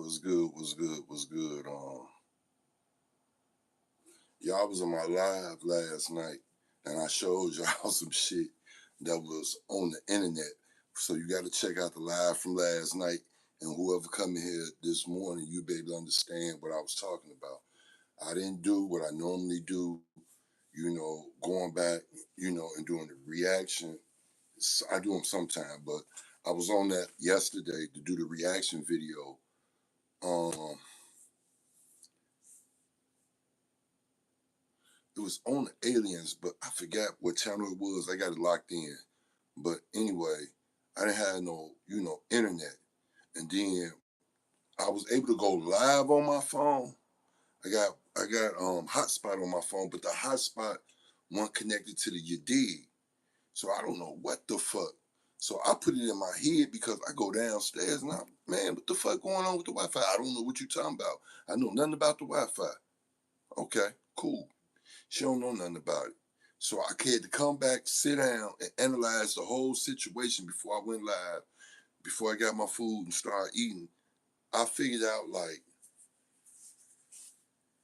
What's good? What's good? What's good? Y'all was on my live last night, and I showed y'all some shit that was on the internet. So you got to check out the live from last night, and whoever coming here this morning, you be able to understand what I was talking about. I didn't do what I normally do, going back, and doing the reaction. I do them sometime, but I was on that yesterday to do the reaction video. It was on the aliens, but I forgot what channel it was. I got it locked in. But anyway, I didn't have no, internet. And then I was able to go live on my phone. I got hotspot on my phone, but the hotspot wasn't connected to the YD. So I don't know what the fuck. So I put it in my head because I go downstairs and man, what the fuck going on with the Wi-Fi? I don't know what you talking about. I know nothing about the Wi-Fi. Okay, cool. She don't know nothing about it. So I had to come back, sit down, and analyze the whole situation before I went live, before I got my food and started eating. I figured out like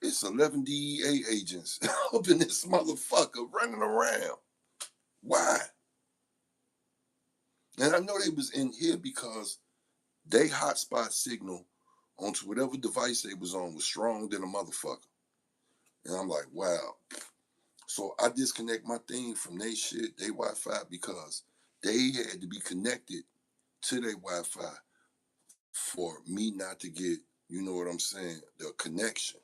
it's 11 DEA agents up in this motherfucker running around. Why? And I know they was in here because they hotspot signal onto whatever device they was on was stronger than a motherfucker. And I'm like, wow. So I disconnect my thing from their shit, their Wi-Fi, because they had to be connected to their Wi-Fi for me not to get, you know what I'm saying, the connection.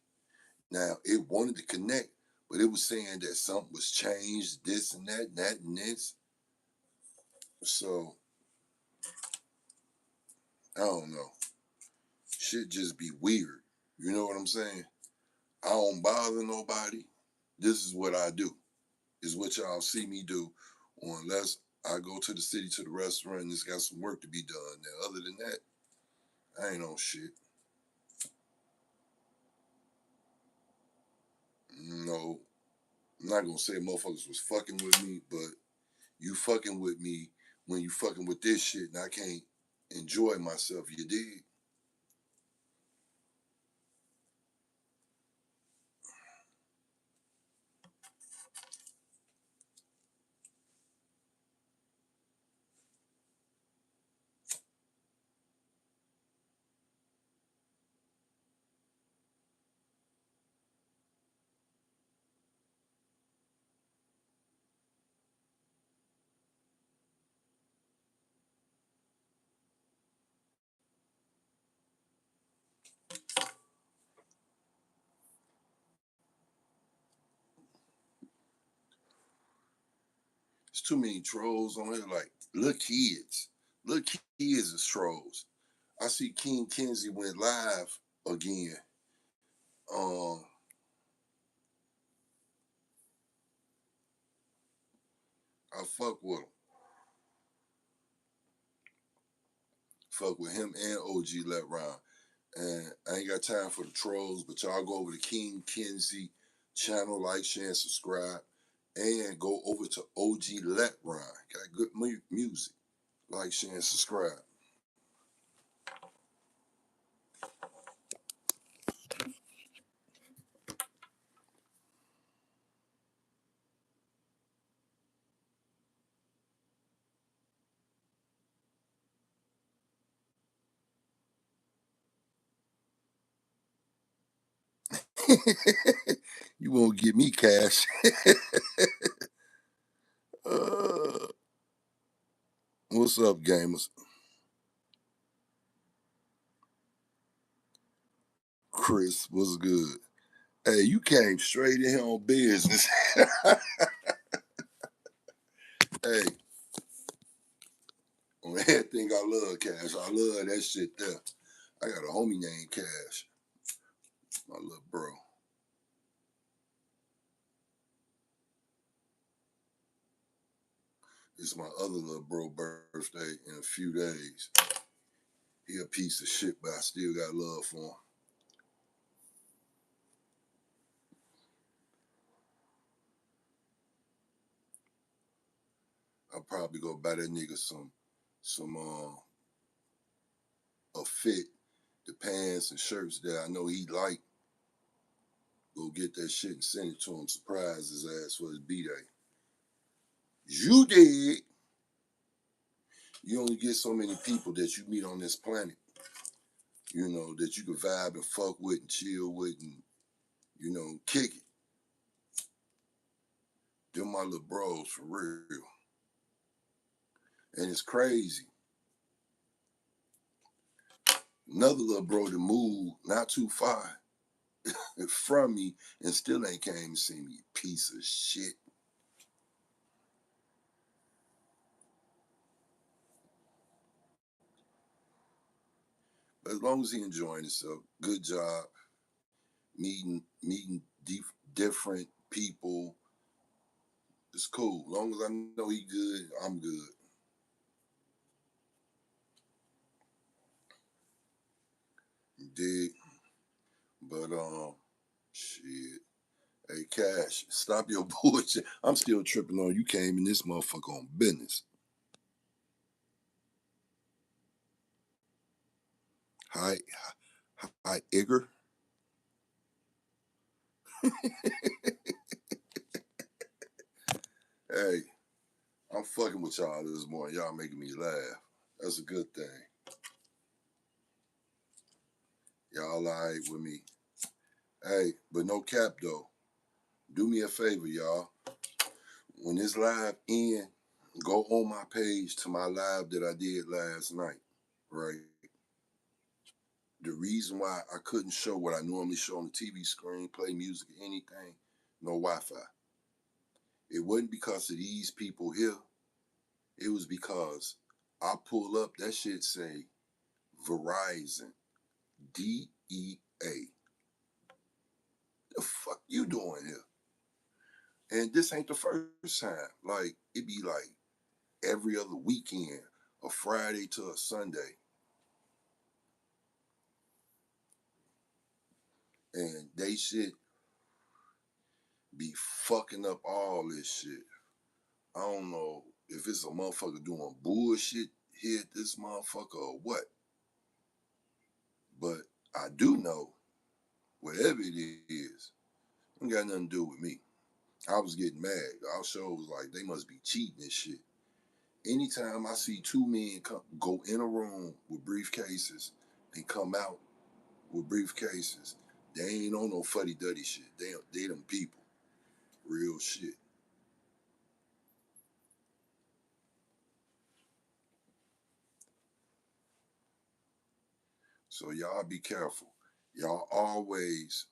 Now, it wanted to connect, but it was saying that something was changed, this and that and this. So, I don't know. Shit just be weird. You know what I'm saying? I don't bother nobody. This is what I do. Is what y'all see me do, unless I go to the city to the restaurant and it's got some work to be done. Now, other than that, I ain't on shit. No, I'm not gonna say motherfuckers was fucking with me, but you fucking with me when you fucking with this shit and I can't enjoy myself, you dig? There's too many trolls on here, like little kids. Little kids is trolls. I see King Kenzie went live again. Um, I fuck with him. Fuck with him and OG Let Round. And I ain't got time for the trolls, but y'all go over to King Kenzie channel, like, share, and subscribe. And go over to OG Let Round. Got good music. Like, share, and subscribe. You won't get me cash. uh, what's up, gamers? Chris, what's good? Hey, you came straight in here on business. Hey, on everything I love, Cash. I love that shit there. I got a homie named Cash, my little bro. It's my other little bro birthday in a few days. He a piece of shit, but I still got love for him. I'll probably go buy that nigga some a fit the pants and shirts that I know he like. Go get that shit and send it to him. Surprise his ass for his B-Day. You did. You only get so many people that you meet on this planet, you know, that you can vibe and fuck with and chill with and, you know, kick it. They're my little bros for real. And it's crazy. Another little bro that moved not too far from me and still ain't came to see me. Piece of shit. But as long as he enjoying himself, good job. Meeting different people. It's cool. As long as I know he good, I'm good. Dig. But shit. Hey Cash, stop your bullshit. I'm still tripping on you came in this motherfucker on business. Hi hi Igor. Hey, I'm fucking with y'all this morning. Y'all making me laugh. That's a good thing. Y'all alright with me. Hey, but no cap though. Do me a favor, y'all. When this live end, go on my page to my live that I did last night, right? The reason why I couldn't show what I normally show on the TV screen, play music, anything, no Wi-Fi. It wasn't because of these people here. It was because I pull up, that shit say Verizon, DEA. The fuck you doing here? And this ain't the first time. Like, it be like every other weekend, a Friday to a Sunday. And they shit be fucking up all this shit. I don't know if it's a motherfucker doing bullshit here at this motherfucker or what. But I do know, whatever it is, it ain't got nothing to do with me. I was getting mad. Our show was like, they must be cheating and shit. Anytime I see two men go in a room with briefcases and come out with briefcases, they ain't on no fuddy-duddy shit. They them people. Real shit. So y'all be careful. Y'all always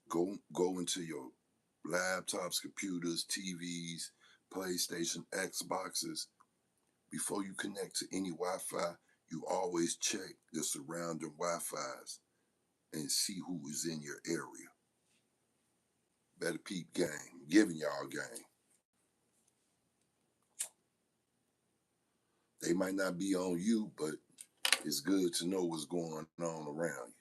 go into your laptops, computers, TVs, PlayStation, Xboxes. Before you connect to any Wi-Fi, you always check the surrounding Wi-Fis and see who is in your area. Better peep game. Giving y'all game. They might not be on you, but it's good to know what's going on around you.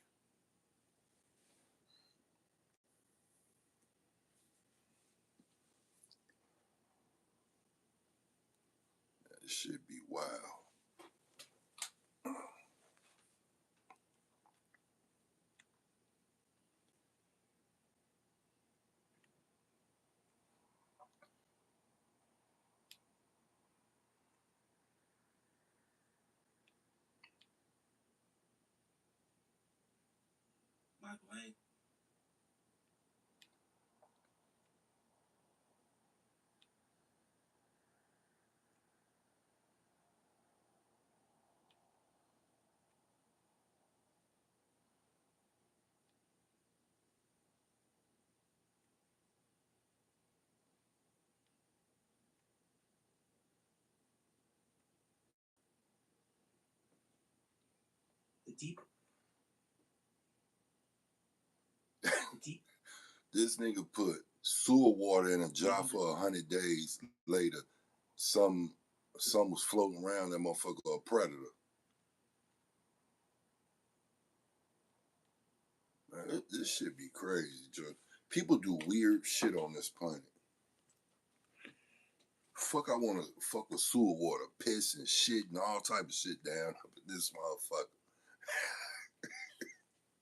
This shit be wild. The deep. This nigga put sewer water in a jar for 100 days later. Some was floating around that motherfucker a predator. Man, this shit be crazy, Joe. People do weird shit on this planet. Fuck, I wanna fuck with sewer water, piss and shit and all type of shit down up in this motherfucker.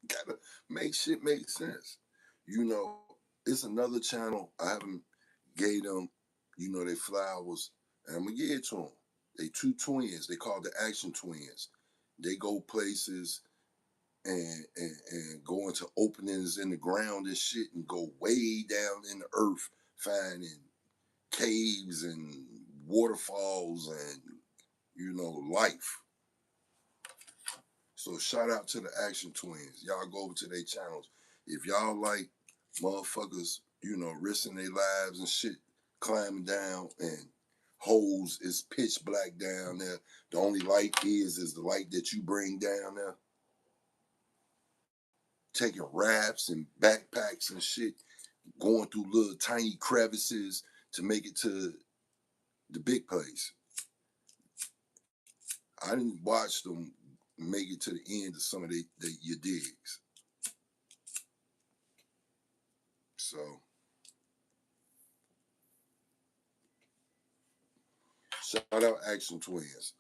Gotta make shit make sense. You know, it's another channel I haven't gave them, they flowers, and I'm gonna give it to them. They two twins. They call the Action Twins. They go places and go into openings in the ground and shit, and go way down in the earth, finding caves and waterfalls and life. So shout out to the Action Twins. Y'all go over to their channels. If y'all like motherfuckers, risking their lives and shit, climbing down, and holes is pitch black down there. The only light is the light that you bring down there. Taking rafts and backpacks and shit, going through little tiny crevices to make it to the big place. I didn't watch them make it to the end of some of your digs. So shout out Action Twins.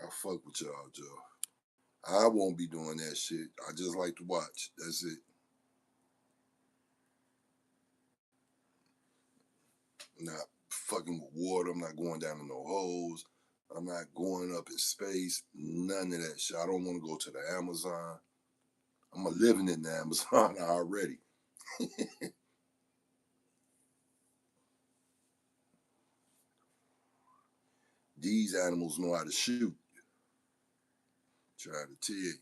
I fuck with y'all, Joe. I won't be doing that shit. I just like to watch. That's it. I'm not fucking with water. I'm not going down in no holes. I'm not going up in space. None of that shit. I don't want to go to the Amazon. I'm living in the Amazon already. These animals know how to shoot. Try to tell you.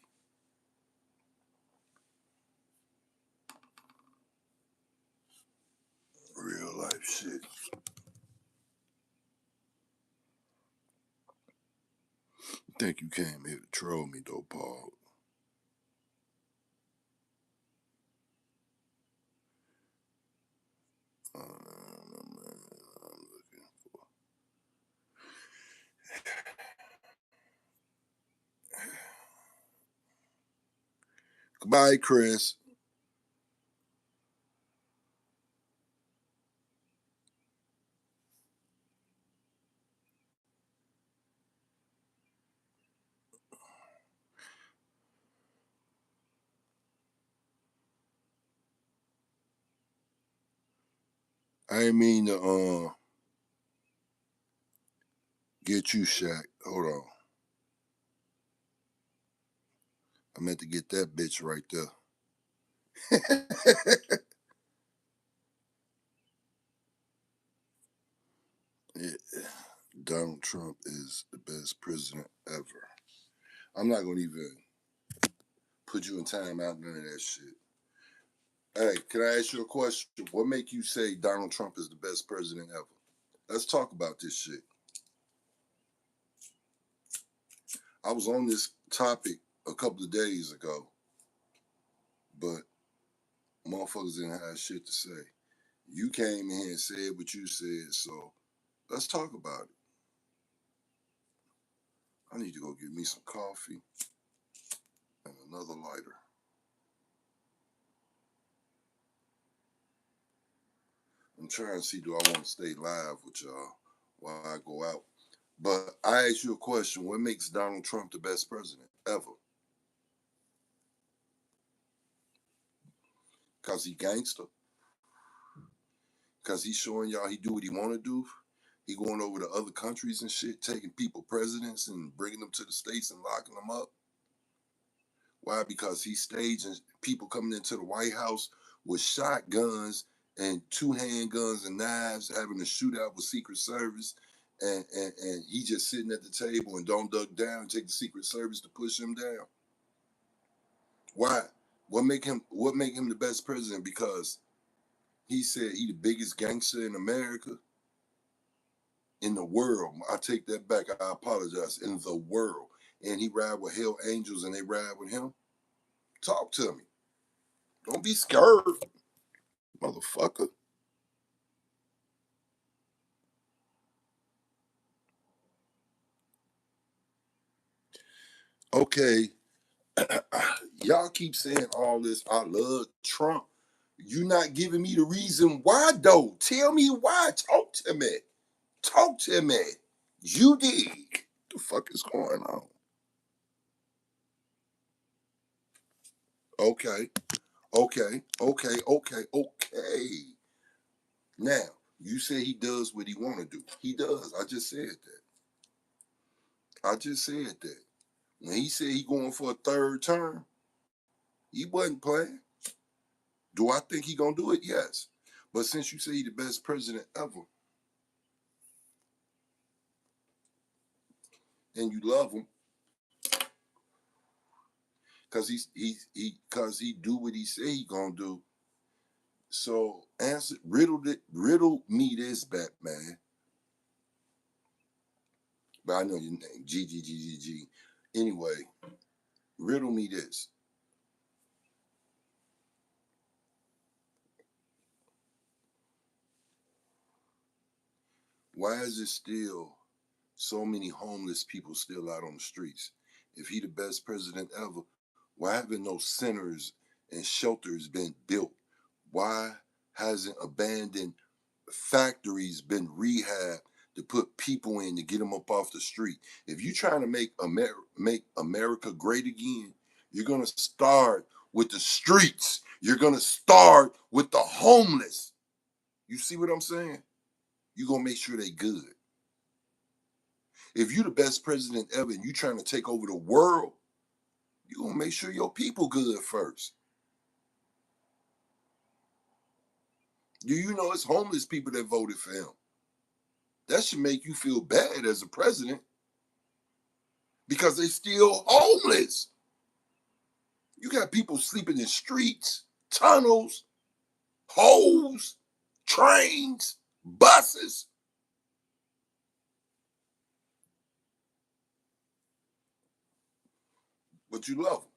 Real life shit. Think you came here to troll me though, Paul. I'm looking for. Goodbye, Chris. I didn't mean to get you, Shaq. Hold on. I meant to get that bitch right there. Yeah. Donald Trump is the best president ever. I'm not gonna even put you in time out, none of that shit. Hey, can I ask you a question? What make you say Donald Trump is the best president ever? Let's talk about this shit. I was on this topic a couple of days ago, but motherfuckers didn't have shit to say. You came in here and said what you said, so let's talk about it. I need to go get me some coffee and another lighter. I'm trying to see, do I want to stay live with y'all while I go out? But I ask you a question. What makes Donald Trump the best president ever? Because he gangster? Because he's showing y'all he do what he want to do? He going over to other countries and shit, taking people presidents and bringing them to the States and locking them up? Why? Because he's staging people coming into the White House with shotguns and two handguns and knives, having a shootout with Secret Service, and he just sitting at the table and don't duck down and take the Secret Service to push him down. Why? What make him the best president? Because he said he the biggest gangster in America, in the world. I take that back. I apologize. In the world. And he ride with Hell Angels and they ride with him. Talk to me. Don't be scared, motherfucker. Okay, y'all keep saying all this. I love Trump. You not giving me the reason why though. Tell me why. Talk to me. Talk to me. You dig. What the fuck is going on? Okay. Okay. Okay. Okay. Okay. Now, you say he does what he want to do. He does. I just said that. I just said that. When he said he going for a third term, he wasn't playing. Do I think he gonna do it? Yes. But since you say he the best president ever, and you love him, cause cause he do what he say he gonna do. So riddle me this, Batman. But I know your name, G. Anyway, riddle me this. Why is it still so many homeless people still out on the streets? If he the best president ever, why haven't no centers and shelters been built? Why hasn't abandoned factories been rehabbed to put people in to get them up off the street? If you're trying to make America great again, you're gonna start with the streets. You're gonna start with the homeless. You see what I'm saying? You're gonna make sure they good. If you're the best president ever and you trying to take over the world, you're gonna make sure your people good first. Do you know it's homeless people that voted for him? That should make you feel bad as a president because they still homeless. You got people sleeping in streets, tunnels, holes, trains, buses. But you love him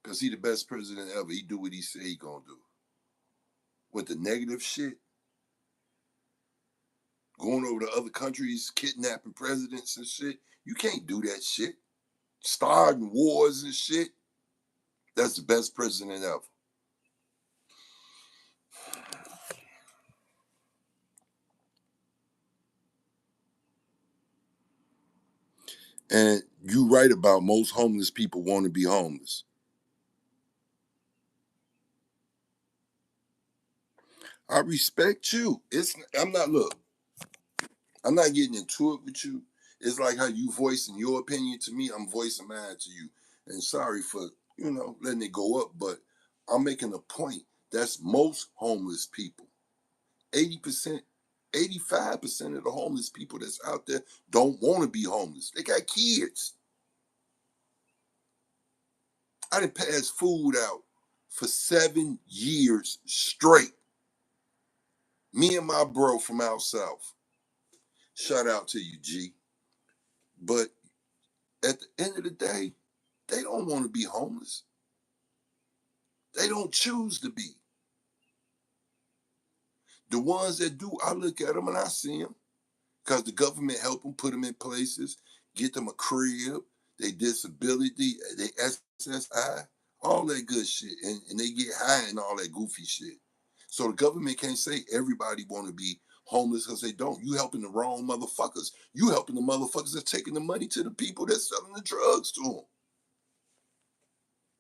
because he the best president ever. He do what he say he gonna do. With the negative shit, going over to other countries, kidnapping presidents and shit, you can't do that shit. Starting wars and shit. That's the best president ever. And you right about most homeless people want to be homeless. I respect you. I'm not look, I'm not getting into it with you. It's like how you voicing your opinion to me, I'm voicing mine to you. And sorry for, letting it go up, but I'm making a point. That's most homeless people. 80%, 85% of the homeless people that's out there don't want to be homeless. They got kids. I didn't pass food out for 7 years straight. Me and my bro from out south. Shout out to you, G. But at the end of the day, they don't want to be homeless. They don't choose to be. The ones that do, I look at them and I see them because the government help them put them in places, get them a crib, they disability, they SSI, all that good shit, and they get high and all that goofy shit. So the government can't say everybody want to be homeless because they don't. You helping the wrong motherfuckers. You helping the motherfuckers that's taking the money to the people that's selling the drugs to them.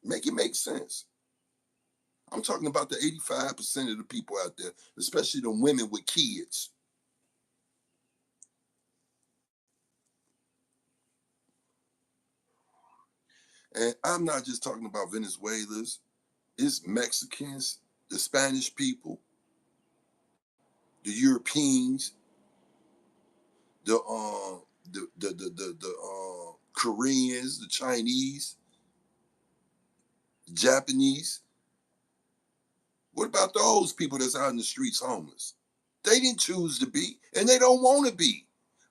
Make it make sense. I'm talking about the 85% of the people out there, especially the women with kids. And I'm not just talking about Venezuelans, it's Mexicans, the Spanish people, the Europeans, the Koreans, the Chinese, Japanese. What about those people that's out in the streets homeless? They didn't choose to be, and they don't want to be.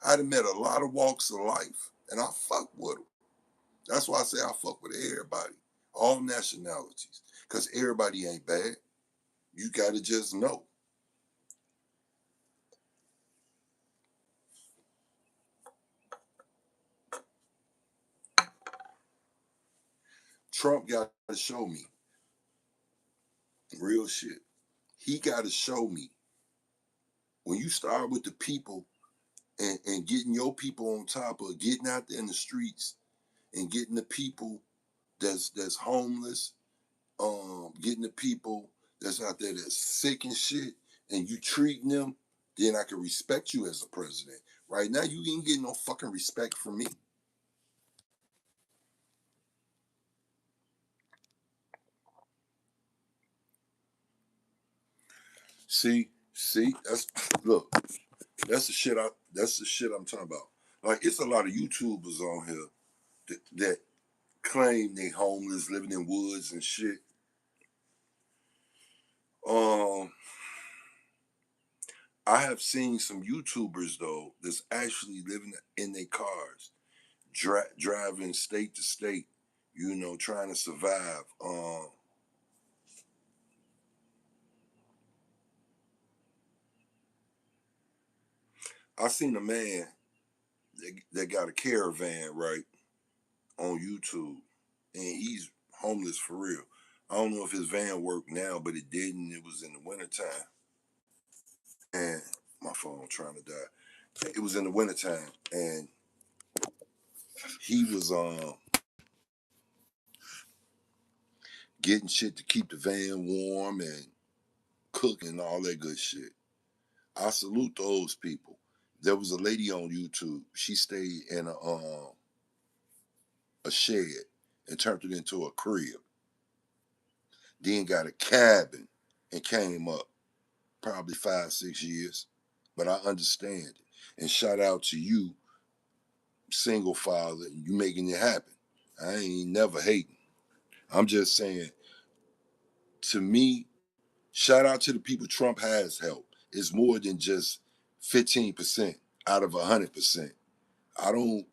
I'd have met a lot of walks of life, and I fuck with them. That's why I say I fuck with everybody, all nationalities, because everybody ain't bad. You gotta just know. Trump got to show me real shit. He got to show me when you start with the people and getting your people on top of getting out there in the streets and getting the people that's homeless, getting the people that's out there that's sick and shit, and you treating them, then I can respect you as a president. Right now, you ain't getting no fucking respect from me. See, that's look, that's the shit I'm talking about. Like, it's a lot of YouTubers on here that claim they homeless, living in woods and shit. Um, I have seen some YouTubers though that's actually living in their cars, driving state to state, trying to survive. I seen a man that got a caravan right on YouTube, and he's homeless for real. I don't know if his van worked now, but it didn't. It was in the wintertime. And my phone trying to die. It was in the wintertime, and he was getting shit to keep the van warm and cooking and all that good shit. I salute those people. There was a lady on YouTube. She stayed in a shed and turned it into a crib. Then got a cabin and came up probably 5, 6 years. But I understand it. And shout out to you, single father, you making it happen. I ain't never hating. I'm just saying, to me, shout out to the people Trump has helped. It's more than just 15% out of 100%. I don't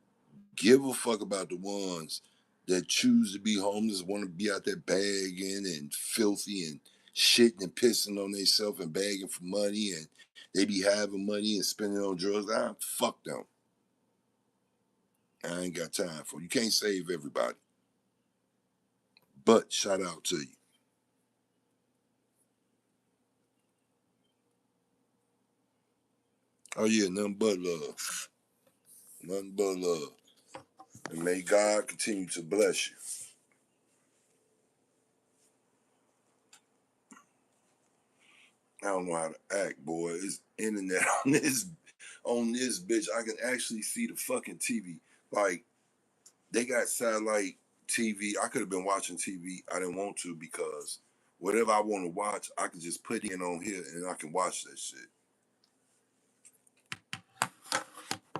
give a fuck about the ones that choose to be homeless, want to be out there begging and filthy and shitting and pissing on themselves and begging for money, and they be having money and spending on drugs. Fuck them. I ain't got time for you. Can't save everybody. But shout out to you. Oh yeah, nothing but love. Nothing but love. And may God continue to bless you. I don't know how to act, boy. It's internet on this bitch. I can actually see the fucking TV. Like, they got satellite TV. I could have been watching TV. I didn't want to because whatever I want to watch, I can just put in on here and I can watch that shit.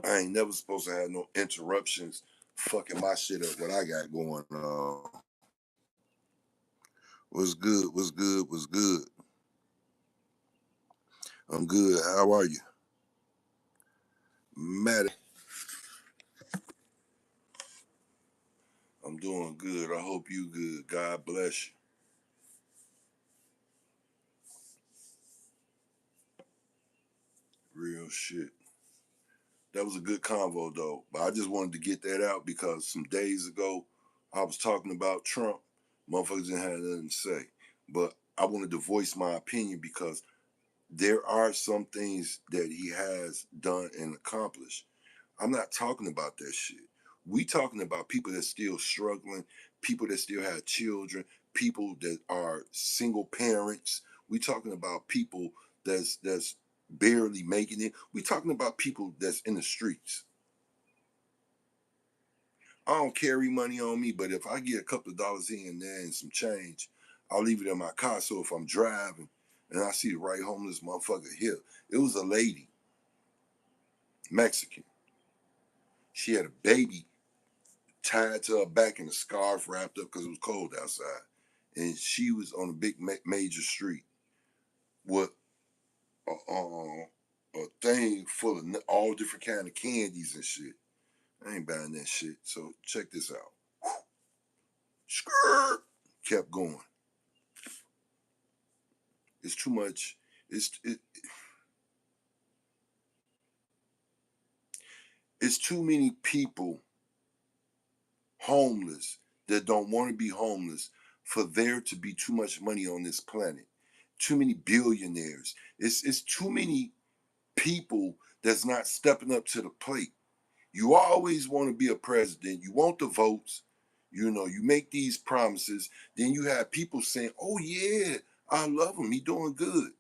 I ain't never supposed to have no interruptions fucking my shit up what I got going on. What's good? What's good? What's good? I'm good. How are you? Maddie, I'm doing good. I hope you good. God bless you. Real shit. That was a good convo though. But I just wanted to get that out because some days ago I was talking about Trump. Motherfuckers didn't have nothing to say. But I wanted to voice my opinion because there are some things that he has done and accomplished. I'm not talking about that shit. We talking about people that still struggling, people that still have children, people that are single parents. We talking about people that's barely making it. We talking about people that's in the streets. I don't carry money on me, but if I get a couple of dollars here and there and some change, I'll leave it in my car. So if I'm driving and I see the right homeless motherfucker here, it was a lady, Mexican. She had a baby tied to her back in a scarf wrapped up because it was cold outside. And she was on a big major street with a thing full of all different kind of candies and shit. I ain't buying that shit. So check this out. Skirt kept going. It's too much. It's too many people homeless that don't want to be homeless for there to be too much money on this planet. Too many billionaires. It's too many people that's not stepping up to the plate. You always want to be a president. You want the votes. You know, you make these promises, then you have people saying, "Oh yeah, I love him. He doing good.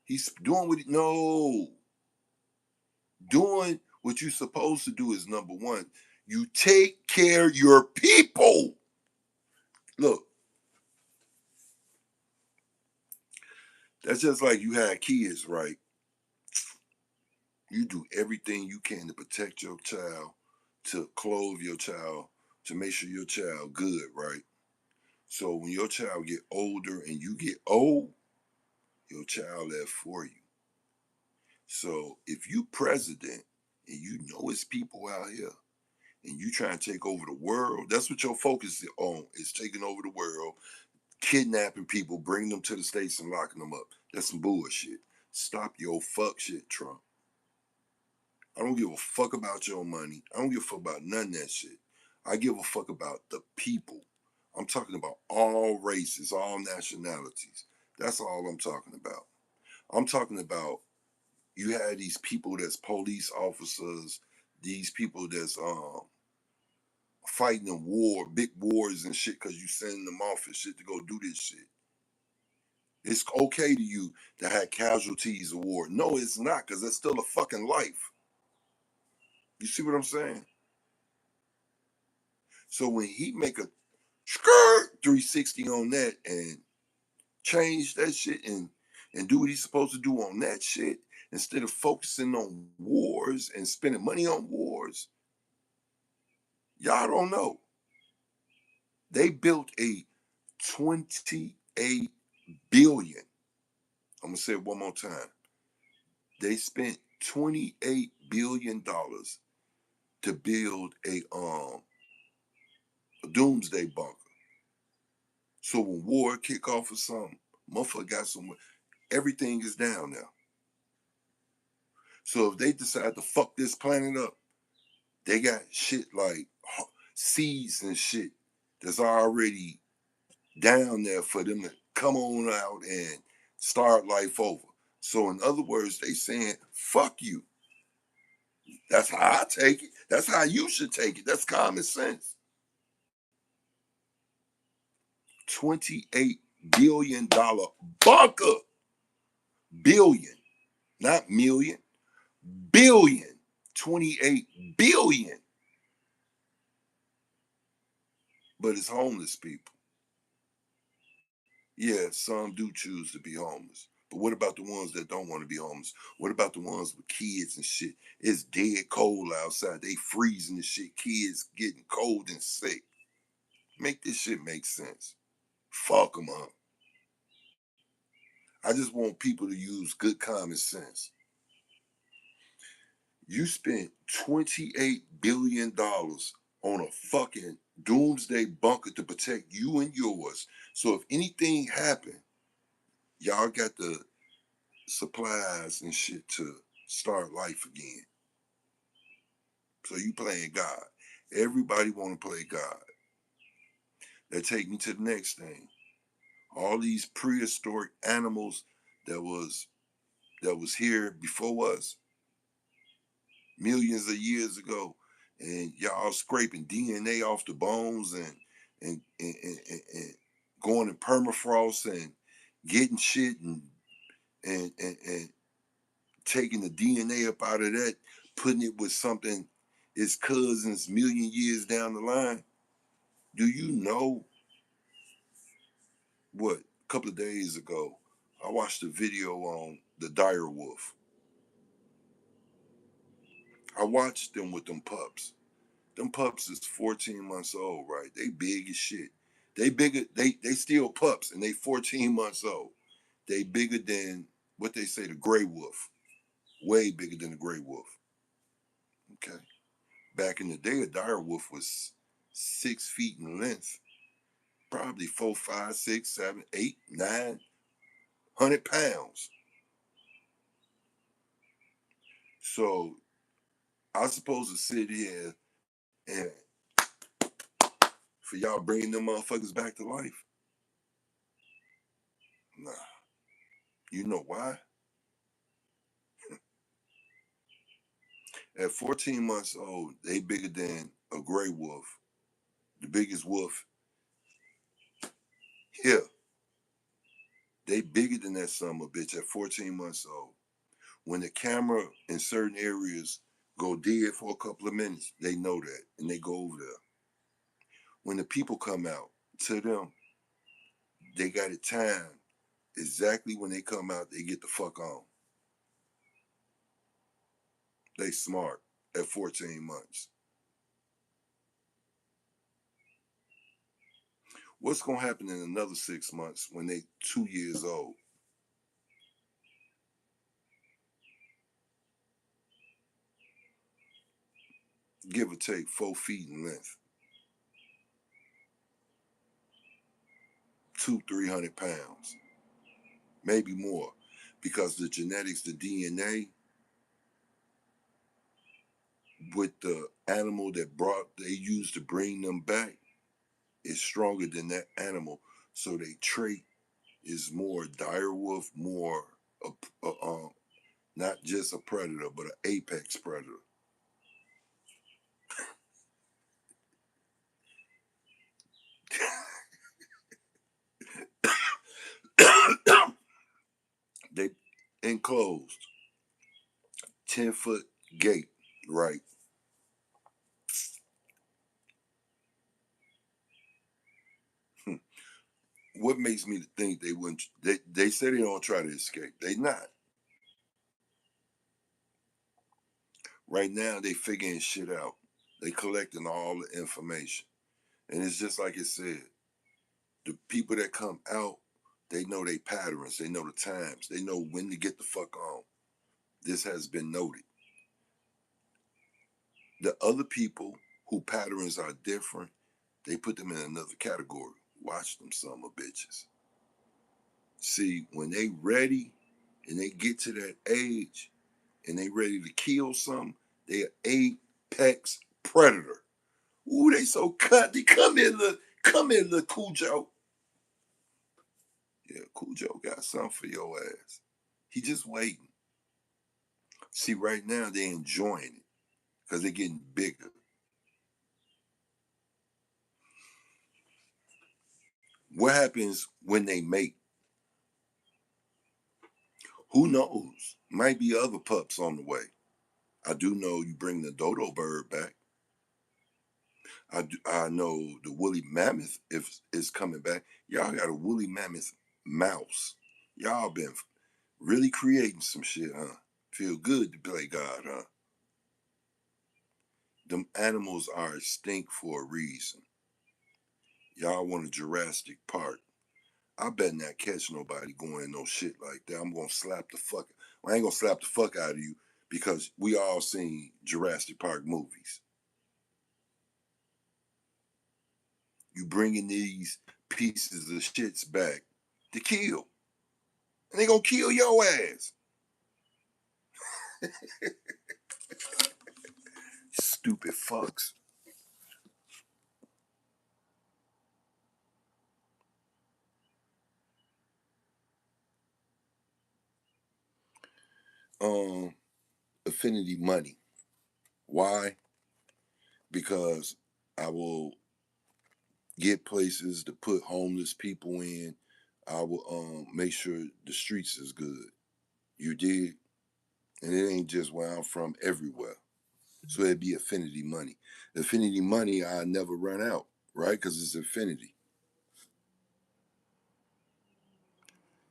He's doing what he no. Doing what you're supposed to do is number one. You take care of your people. Look, that's just like you had kids, right? You do everything you can to protect your child, to clothe your child, to make sure your child good, right? So when your child get older and you get old, your child left for you. So if you president and you know it's people out here and you trying to take over the world, that's what your focus is on, is taking over the world, kidnapping people, bringing them to the States and locking them up. That's some bullshit. Stop your fuck shit, Trump. I don't give a fuck about your money. I don't give a fuck about none of that shit. I give a fuck about the people. I'm talking about all races, all nationalities. That's all I'm talking about. I'm talking about you had these people that's police officers, these people that's fighting in war, big wars and shit, because you sending them off and shit to go do this shit. It's okay to you to have casualties of war. No, it's not, because that's still a fucking life. You see what I'm saying? So when he make a skirt 360 on that and change that shit and do what he's supposed to do on that shit, instead of focusing on wars and spending money on wars, y'all don't know. They built a 28 billion. I'm gonna say it one more time. They spent $28 billion to build a doomsday bunker. So when war kick off or something, motherfucker got some. Everything is down now. So if they decide to fuck this planet up, they got shit like seeds and shit that's already down there for them to come on out and start life over. So in other words, they saying, fuck you. That's how I take it. That's how you should take it. That's common sense. $28 billion bunker. Billion, not million. Billion. 28 billion. But it's homeless people. Yeah, some do choose to be homeless. But what about the ones that don't want to be homeless? What about the ones with kids and shit? It's dead cold outside. They freezing and shit. Kids getting cold and sick. Make this shit make sense. Fuck them up. I just want people to use good common sense. You spent $28 billion on a fucking doomsday bunker to protect you and yours. So if anything happened, y'all got the supplies and shit to start life again. So you playing God. Everybody want to play God. That take me to the next thing. All these prehistoric animals that was here before us, millions of years ago, and y'all scraping DNA off the bones and going in permafrost and getting shit and taking the DNA up out of that, putting it with something its cousins million years down the line. Do you know what? A couple of days ago, I watched a video on the dire wolf. I watched them with them pups. Them pups is 14 months old, right? They big as shit. They bigger. They still pups, and they 14 months old. They bigger than what they say the gray wolf. Way bigger than the gray wolf. Okay. Back in the day, a dire wolf was 6 feet in length, probably 4, 5, 6, 7, 8, 900 pounds. So I supposed to sit here and for y'all bringing them motherfuckers back to life? Nah. You know why? At 14 months old, they bigger than a gray wolf. the biggest wolf here. They bigger than that son of a bitch at 14 months old. When the camera in certain areas go dead for a couple of minutes, they know that and they go over there. When the people come out, to them, they got it timed. Exactly when they come out, they get the fuck on. They smart at 14 months. What's gonna happen in another 6 months when they 2 years old? Give or take 4 feet in length, 300 pounds, maybe more, because the genetics, the DNA with the animal they used to bring them back is stronger than that animal. So they trait is more dire wolf, more not just a predator, but an apex predator. They enclosed 10-foot gate, right? What makes me think they wouldn't? They say they don't try to escape. They not. Right now they figuring shit out. They collecting all the information, and it's just like it said. The people that come out, they know they patterns. They know the times. They know when to get the fuck on. This has been noted. The other people who patterns are different, they put them in another category. Watch them, some of bitches. See, when they ready and they get to that age and they ready to kill something, they are apex predator. Ooh, they so cut. They come in, little Cujo. Yeah, Cujo got something for your ass. He just waiting. See, right now they enjoying it because they're getting bigger. What happens when they mate? Who knows? Might be other pups on the way. I do know you bring the dodo bird back. I know the woolly mammoth if is coming back. Y'all got a woolly mammoth mouse. Y'all been really creating some shit, huh? Feel good to play God, huh? Them animals are extinct for a reason. Y'all want a Jurassic Park. I better not catch nobody going no shit like that. I'm gonna slap the fuck. Well, I ain't gonna slap the fuck out of you because we all seen Jurassic Park movies. You bringing these pieces of shits back to kill, and they gonna kill your ass. Stupid fucks. Um, Affinity money. Why? Because I will get places to put homeless people in. I will make sure the streets is good. You did, and it ain't just where I'm from. Everywhere. So it'd be affinity money. Affinity money, I never run out, right? Because it's affinity.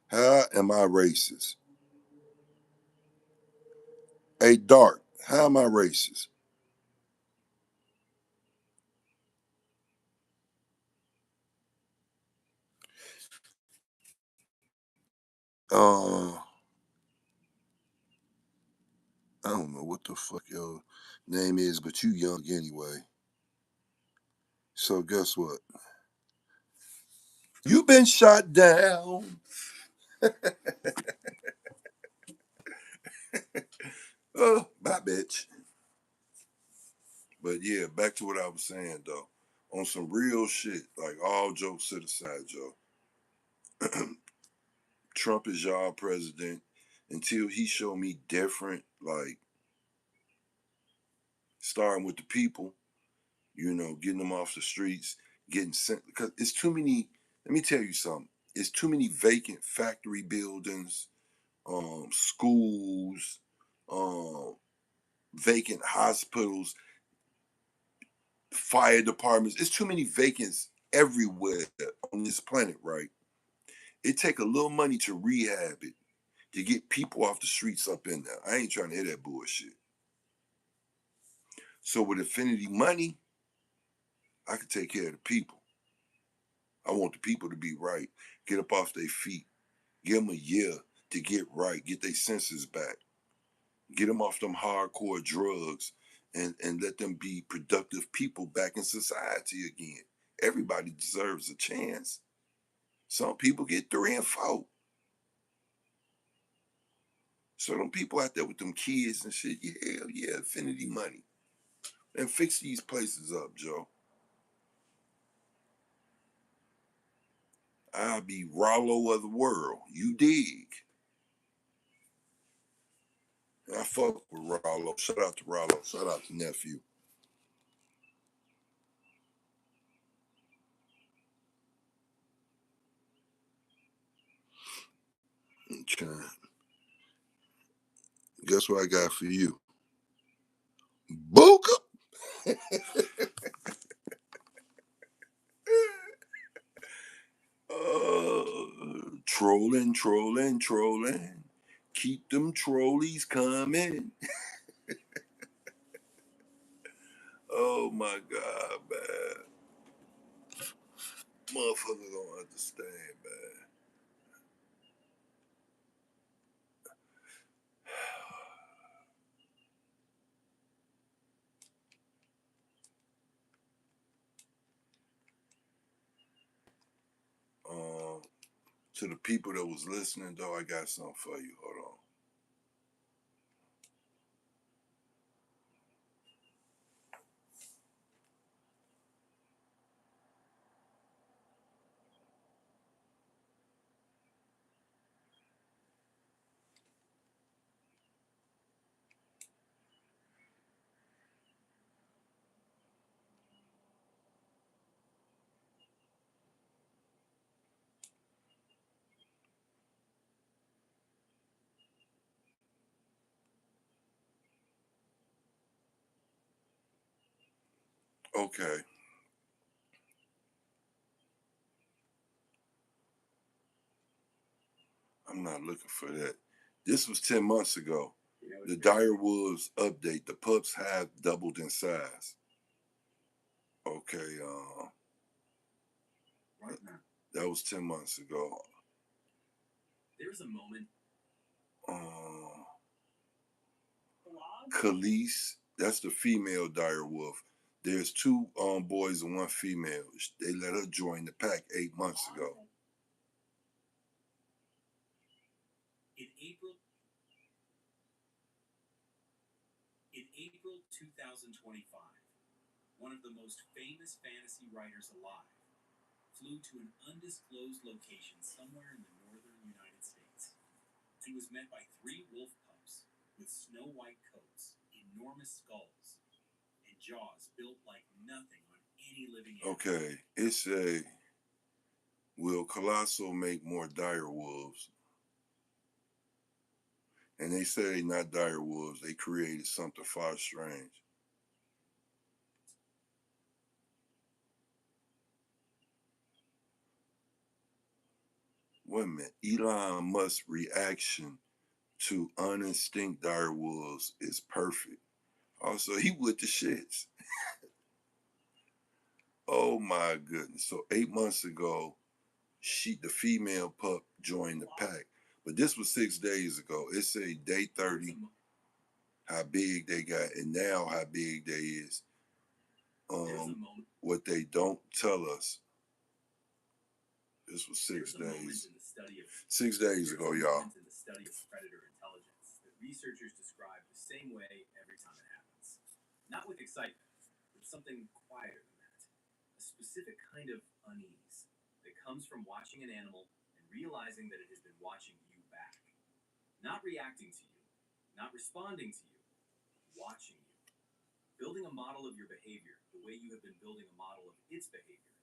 How am I racist? Hey, Dark, how am I racist? I don't know what the fuck your name is, but you young anyway. So guess what? You been shot down. Oh, bye, bitch. But yeah, back to what I was saying though. On some real shit, like all jokes to the side, Joe. Trump is y'all president until he show me different, like starting with the people. You know, getting them off the streets, getting sent, because it's too many. Let me tell you something. It's too many vacant factory buildings, schools, um, vacant hospitals, fire departments. It's too many vacants everywhere on this planet, right? It take a little money to rehab it, to get people off the streets up in there. I ain't trying to hear that bullshit. So with Infinity Money, I can take care of the people. I want the people to be right, get up off their feet, give them a year to get right, get their senses back, get them off them hardcore drugs, and let them be productive people back in society again. Everybody deserves a chance. Some people get 3 and 4. So them people out there with them kids and shit, yeah, hell yeah, Infinity Money. And fix these places up, Joe. I'll be Rollo of the world. You dig? And I fuck with Rollo. Shout out to Rollo. Shout out to nephew. Okay. Guess what I got for you? Booka. Trolling, trolling, trolling. Keep them trolleys coming. Oh my God, man. Motherfuckers don't understand, man. Um, to the people that was listening, though, I got something for you. Hold on. Okay. I'm not looking for that. This was 10 months ago. The Dire Wolves update. The pups have doubled in size. Okay. That was 10 months ago. There's a moment. Khalees, that's the female dire wolf. There's 2 boys and 1 female. They let her join the pack 8 months ago. In April 2025, one of the most famous fantasy writers alive flew to an undisclosed location somewhere in the northern United States. He was met by 3 wolf pups with snow white coats, enormous skulls, and jaws built like nothing on any living animal. Okay, it's a will Colossal make more dire wolves? And they say not dire wolves, they created something far strange. Wait a minute. Elon Musk's reaction to uninstinct dire wolves is perfect. Also, he with the shits. Oh my goodness. So 8 months ago, the female pup joined the pack. But this was 6 days ago. It say day 30, how big they got, and now how big they is. What they don't tell us. This was 6 days. 6 days ago, y'all. In the study of predator intelligence that researchers describe the same way every time it happens. Not with excitement, but something quieter than that. A specific kind of unease that comes from watching an animal and realizing that it has been watching you back. Not reacting to you, not responding to you, watching you. building a model of your behavior the way you have been building a model of its behavior,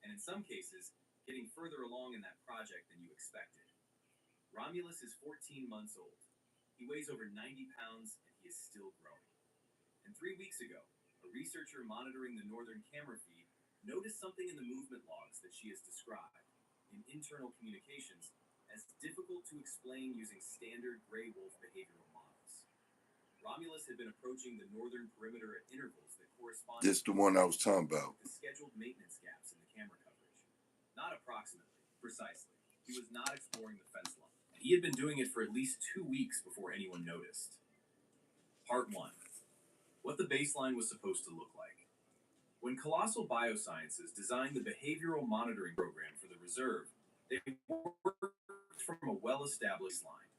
and in some cases, getting further along in that project than you expected. Romulus is 14 months old. He weighs over 90 pounds and he is still growing. And 3 weeks ago, a researcher monitoring the northern camera feed noticed something in the movement logs that she has described, in internal communications, as difficult to explain using standard gray wolf behavioral models. Romulus had been approaching the northern perimeter at intervals that corresponded This the one I was talking about. to scheduled maintenance gaps in the camera coverage. Not approximately, precisely. He was not exploring the fence line. And he had been doing it for at least 2 weeks before anyone noticed. Part 1. What the baseline was supposed to look like. When Colossal Biosciences designed the behavioral monitoring program for the reserve, they worked from a well-established line.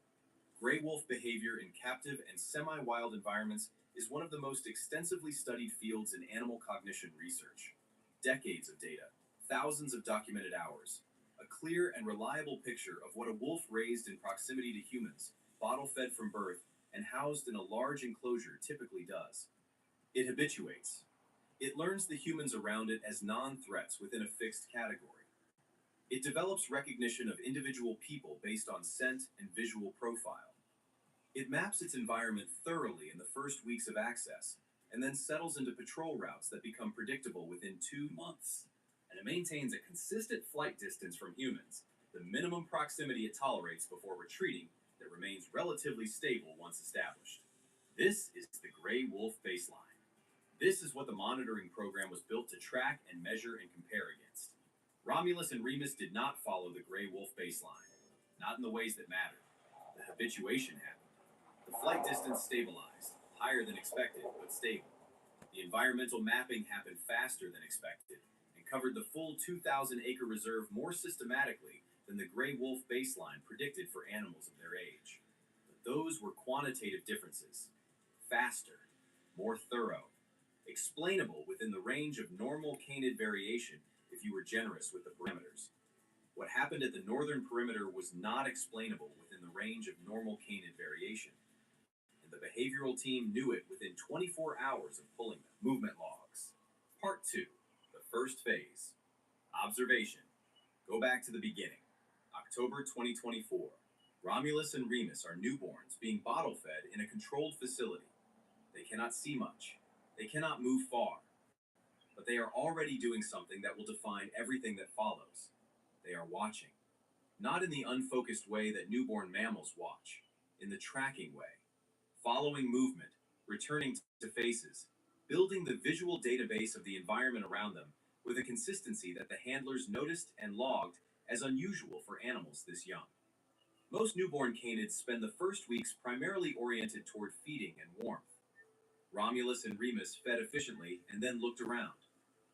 Gray wolf behavior in captive and semi-wild environments is one of the most extensively studied fields in animal cognition research. Decades of data, thousands of documented hours, a clear and reliable picture of what a wolf raised in proximity to humans, bottle-fed from birth, and housed in a large enclosure typically does. It habituates. It learns the humans around it as non-threats within a fixed category. It develops recognition of individual people based on scent and visual profile. It maps its environment thoroughly in the first weeks of access, and then settles into patrol routes that become predictable within 2 months. And it maintains a consistent flight distance from humans, the minimum proximity it tolerates before retreating that remains relatively stable once established. This is the gray wolf baseline. This is what the monitoring program was built to track and measure and compare against. Romulus and Remus did not follow the gray wolf baseline, not in the ways that mattered. The habituation happened. The flight distance stabilized, higher than expected, but stable. The environmental mapping happened faster than expected and covered the full 2,000-acre reserve more systematically than the gray wolf baseline predicted for animals of their age. But those were quantitative differences. Faster, more thorough, explainable within the range of normal canid variation if you were generous with the parameters. What happened at the northern perimeter was not explainable within the range of normal canid variation, and the behavioral team knew it within 24 hours of pulling them. Movement logs. Part 2. The first phase. Observation. Go back to the beginning. October 2024. Romulus and Remus are newborns being bottle-fed in a controlled facility. They cannot see much. They cannot move far. But they are already doing something that will define everything that follows. They are watching. Not in the unfocused way that newborn mammals watch, in the tracking way. Following movement, returning to faces, building the visual database of the environment around them with a consistency that the handlers noticed and logged as unusual for animals this young. Most newborn canids spend the first weeks primarily oriented toward feeding and warmth. Romulus and Remus fed efficiently and then looked around,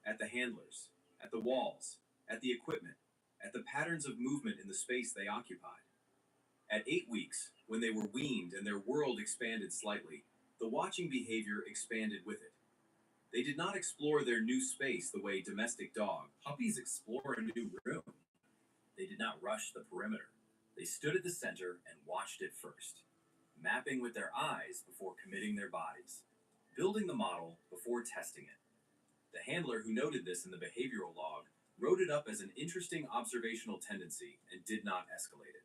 at the handlers, at the walls, at the equipment, at the patterns of movement in the space they occupied. At 8 weeks, when they were weaned and their world expanded slightly, the watching behavior expanded with it. They did not explore their new space the way domestic puppies explore a new room. They did not rush the perimeter. They stood at the center and watched it first, mapping with their eyes before committing their bodies, building the model before testing it. The handler who noted this in the behavioral log wrote it up as an interesting observational tendency and did not escalate it.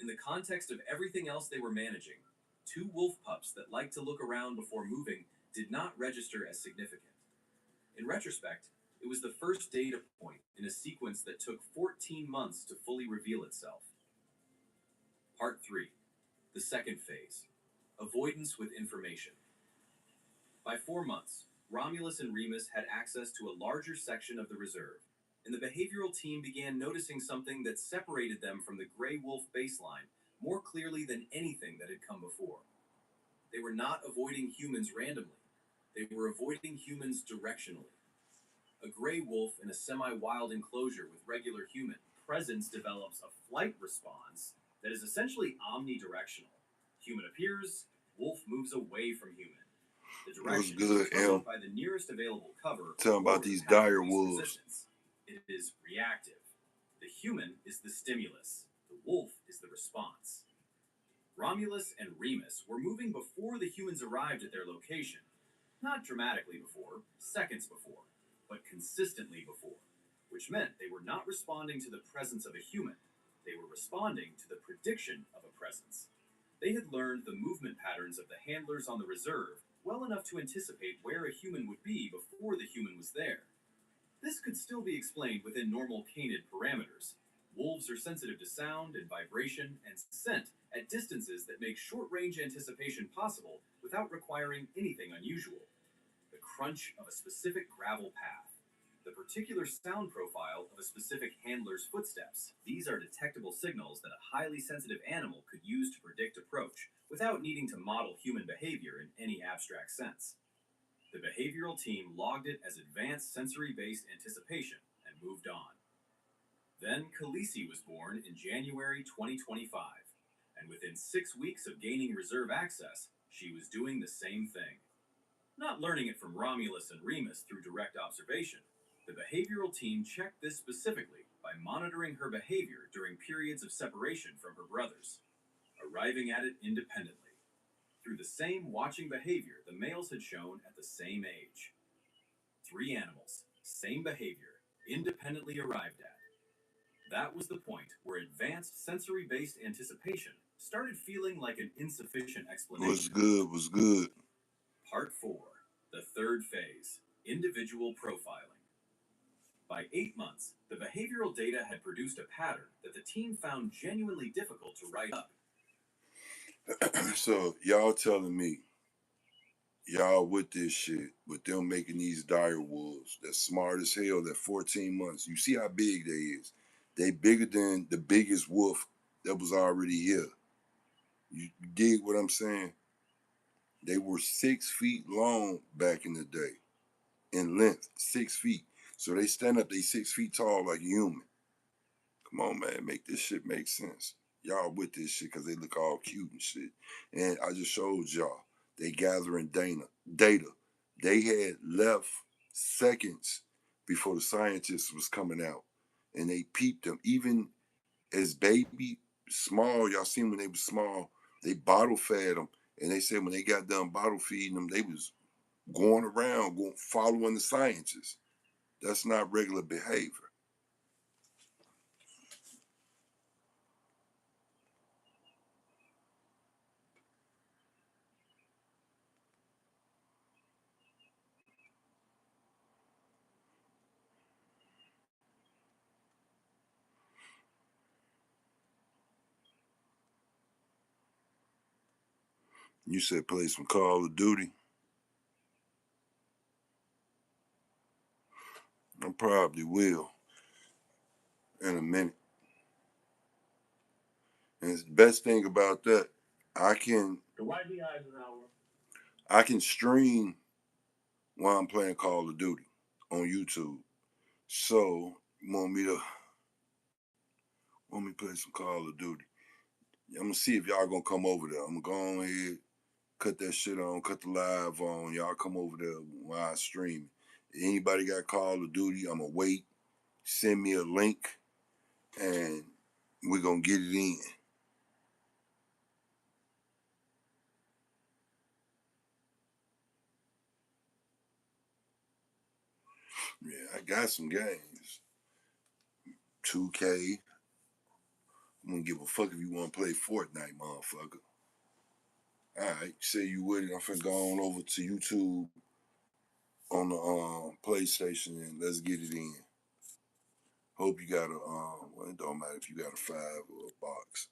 In the context of everything else they were managing, 2 wolf pups that liked to look around before moving did not register as significant. In retrospect, it was the first data point in a sequence that took 14 months to fully reveal itself. Part 3. The second phase. Avoidance with information. By 4 months, Romulus and Remus had access to a larger section of the reserve, and the behavioral team began noticing something that separated them from the gray wolf baseline more clearly than anything that had come before. They were not avoiding humans randomly. They were avoiding humans directionally. A gray wolf in a semi-wild enclosure with regular human presence develops a flight response that is essentially omnidirectional. Human appears, wolf moves away from human. The direction is determined by the nearest available cover. Tell them about these dire wolves. It is reactive. The human is the stimulus. The wolf is the response. Romulus and Remus were moving before the humans arrived at their location, Not dramatically before, seconds before, but consistently before, which meant they were not responding to the presence of a human. They were responding to the prediction of a presence. They had learned the movement patterns of the handlers on the reserve well enough to anticipate where a human would be before the human was there. This could still be explained within normal canid parameters. Wolves are sensitive to sound and vibration and scent at distances that make short-range anticipation possible without requiring anything unusual. The crunch of a specific gravel path, the particular sound profile of a specific handler's footsteps. These are detectable signals that a highly sensitive animal could use to predict approach without needing to model human behavior in any abstract sense. The behavioral team logged it as advanced sensory-based anticipation and moved on. Then Khaleesi was born in January 2025, and within 6 weeks of gaining reserve access, she was doing the same thing. Not learning it from Romulus and Remus through direct observation, the behavioral team checked this specifically by monitoring her behavior during periods of separation from her brothers, arriving at it independently. Through the same watching behavior the males had shown at the same age. 3 animals, same behavior, independently arrived at. That was the point where advanced sensory-based anticipation started feeling like an insufficient explanation. Was good. Part 4, the third phase, individual profiling. By 8 months, the behavioral data had produced a pattern that the team found genuinely difficult to write up. So y'all telling me y'all with this shit, with them making these dire wolves that's smart as hell, that 14 months. You see how big they is. They bigger than the biggest wolf that was already here. You dig what I'm saying? They were 6 feet long back in the day. In length, 6 feet. So they stand up, they 6 feet tall like a human. Come on, man, make this shit make sense. Y'all with this shit because they look all cute and shit. And I just showed y'all. They gathering data. They had left seconds before the scientists was coming out. And they peeped them. Even as baby, small, y'all seen when they was small, they bottle fed them. And they said when they got done bottle feeding them, they was going around, following the scientists. That's not regular behavior. You said play some Call of Duty. I probably will in a minute. And the best thing about that, I can stream while I'm playing Call of Duty on YouTube. So want me to play some Call of Duty. I'm gonna see if y'all gonna come over there. I'm gonna go ahead, cut that shit on, cut the live on. Y'all come over there while I stream. Anybody got Call of Duty, I'm gonna wait. Send me a link and we're gonna get it in. Yeah, I got some games. 2K. I'm gonna give a fuck if you wanna play Fortnite, motherfucker. Alright, say you with it. I'm finna go on over to YouTube on the PlayStation and let's get it in. Hope you got a well, it don't matter if you got a 5 or a box.